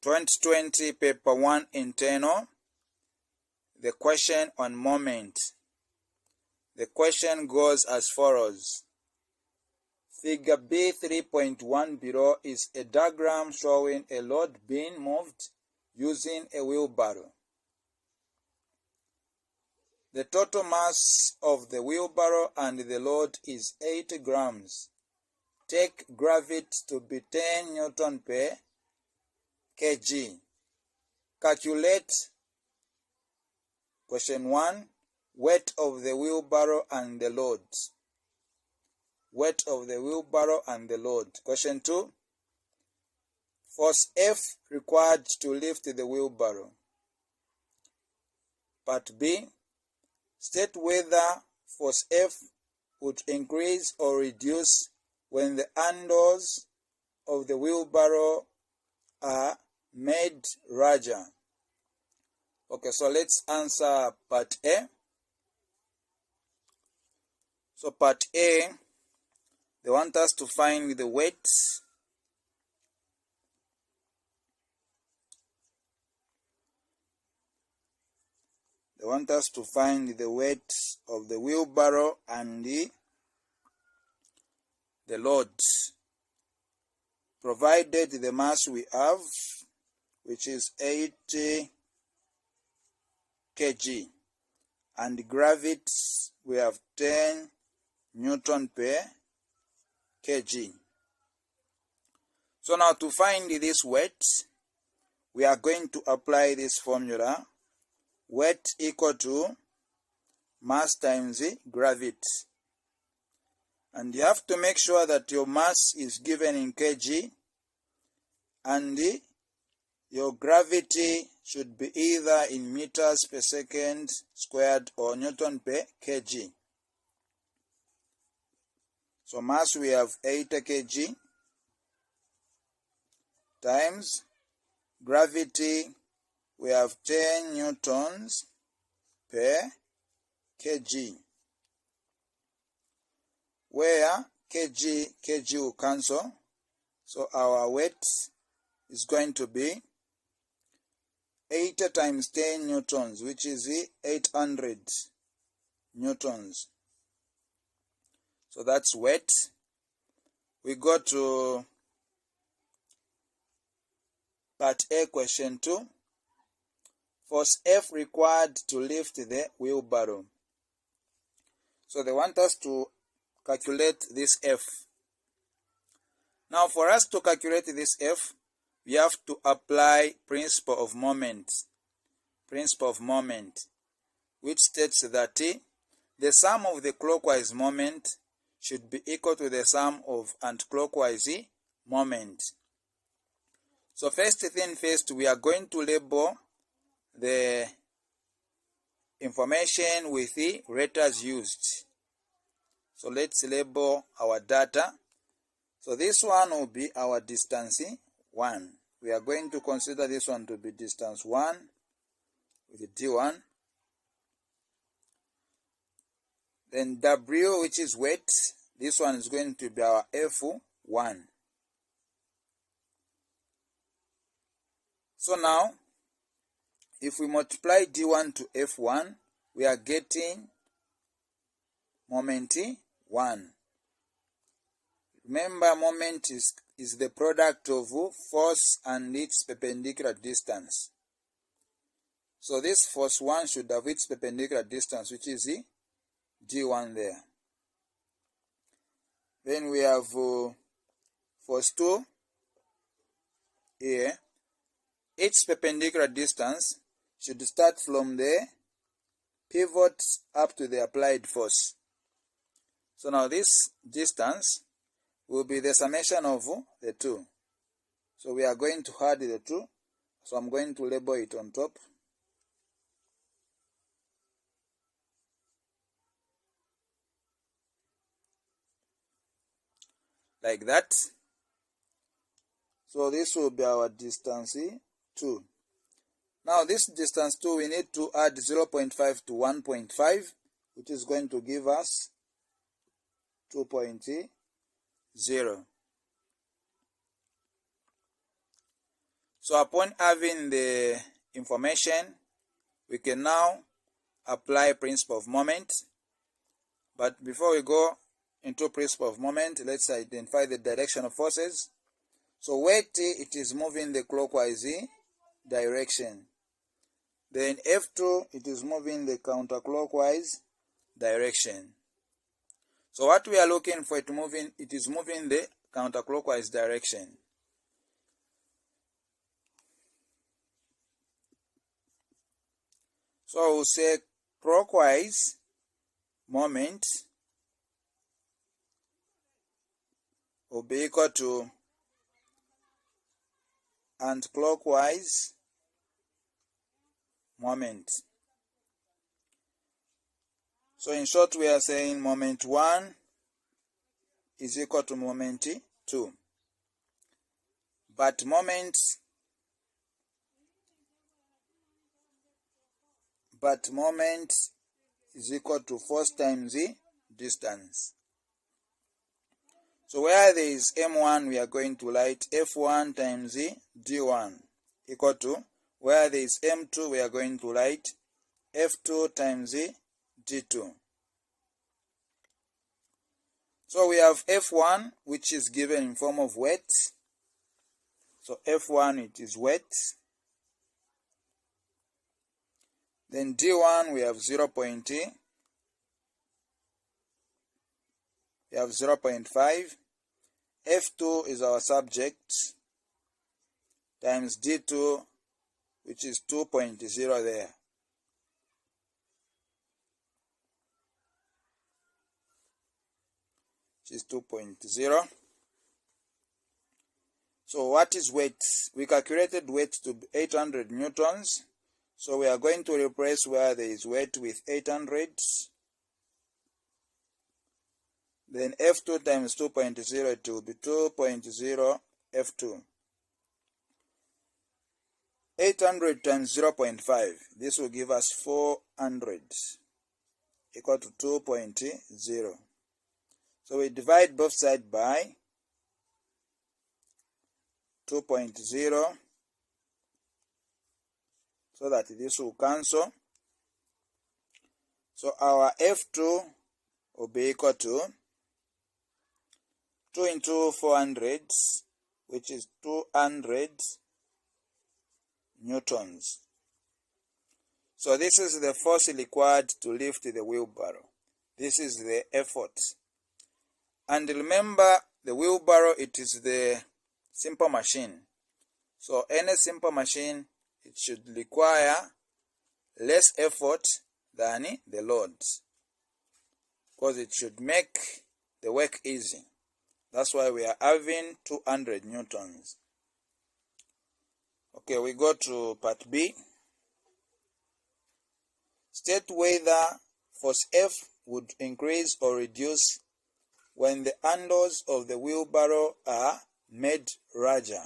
2020 paper 1 internal, the question on moment. The question goes as follows. Figure B 3.1 below is a diagram showing a load being moved using a wheelbarrow. The total mass of the wheelbarrow and the load is 8 grams. Take gravity to be 10 Newton per kg. Calculate, question 1, weight of the wheelbarrow and the load. Weight of the wheelbarrow and the load. Question 2, force F required to lift the wheelbarrow. Part B, state whether force F would increase or reduce when the handles of the wheelbarrow are made larger. Okay, so let's answer part A. So part A, they want us to find the weight. They want us to find the weight of the wheelbarrow and the load, provided the mass we have, which is 80 kg, and gravity we have 10 Newton per kg. So now to find this weight, we are going to apply this formula. Weight equal to mass times gravity. And you have to make sure that your mass is given in kg and your gravity should be either in meters per second squared or Newton per kg. So mass we have 80 kg times gravity we have 10 newtons per kg, where kg will cancel, so our weight is going to be 80 times 10 newtons, which is 800 newtons. So that's weight. We go to part A, question 2. Force F required to lift the wheelbarrow. So they want us to calculate this F. Now for us to calculate this F, we have to apply principle of moment. Principle of moment, which states that the sum of the clockwise moment should be equal to the sum of anticlockwise moment. So first thing first, we are going to label the information with the letters used. So let's label our data. So this one will be our distance 1. We are going to consider this one to be distance 1 with D1. Then W, which is weight, this one is going to be our F1. So now, if we multiply D1 to F1, we are getting moment 1. Remember, moment is the product of force and its perpendicular distance. So this force 1 should have its perpendicular distance, which is D1 there. Then we have force 2 here. Its perpendicular distance should start from the pivot up to the applied force. So now this distance will be the summation of the two. So we are going to add the two. So I'm going to label it on top. Like that. So this will be our distance 2. Now this distance 2, we need to add 0.5 to 1.5, which is going to give us 2.0. So upon having the information, we can now apply principle of moment. But before we go into principle of moment, let's identify the direction of forces. So weight, it is moving the clockwise direction. Then F2, it is moving the counterclockwise direction. So what we are looking for, it is moving the counterclockwise direction. So we'll say clockwise moment will be equal to anti-clockwise moment. So in short, we are saying moment 1 is equal to moment 2. But moment is equal to force times the distance. So where there is M1, we are going to write F1 times the D1 equal to, where there is M2, we are going to write F2 times the D2. So we have F1, which is given in form of weight. So F1, it is weight. Then D1, we have 0.5. F2 is our subject, times D2, which is 2.0 there. Which is 2.0. So what is weight? We calculated weight to be 800 newtons. So we are going to replace where there is weight with 800. Then F2 times 2.0, it will be 2.0 F2. 800 times 0.5, this will give us 400, equal to 2.0. So we divide both sides by 2.0, so that this will cancel. So our F2 will be equal to 2 into 400, which is 200 newtons. So this is the force required to lift the wheelbarrow. This is the effort. And remember, the wheelbarrow, it is the simple machine. So any simple machine, it should require less effort than the load, because it should make the work easy. That's why we are having 200 newtons. Okay, we go to part B. State whether force F would increase or reduce when the handles of the wheelbarrow are made larger.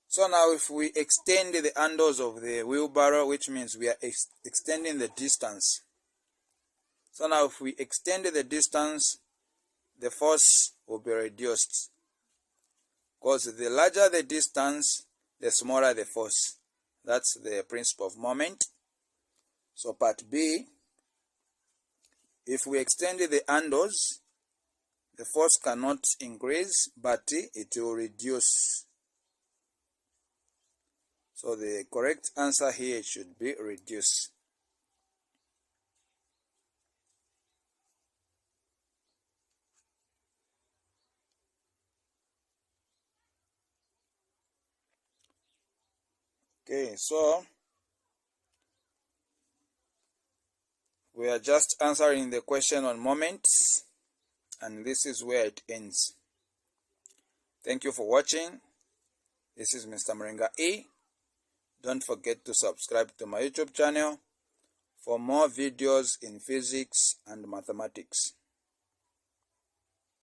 So now if we extend the handles of the wheelbarrow, which means we are extending the distance. So now if we extend the distance, the force will be reduced. Because the larger the distance, the smaller the force. That's the principle of moment. So part B, if we extend the handles, the force cannot increase, but it will reduce. So the correct answer here should be reduce. Okay, so we are just answering the question on moments, and this is where it ends. Thank you for watching. This is Mr. Mringa E. Don't forget to subscribe to my YouTube channel for more videos in physics and mathematics.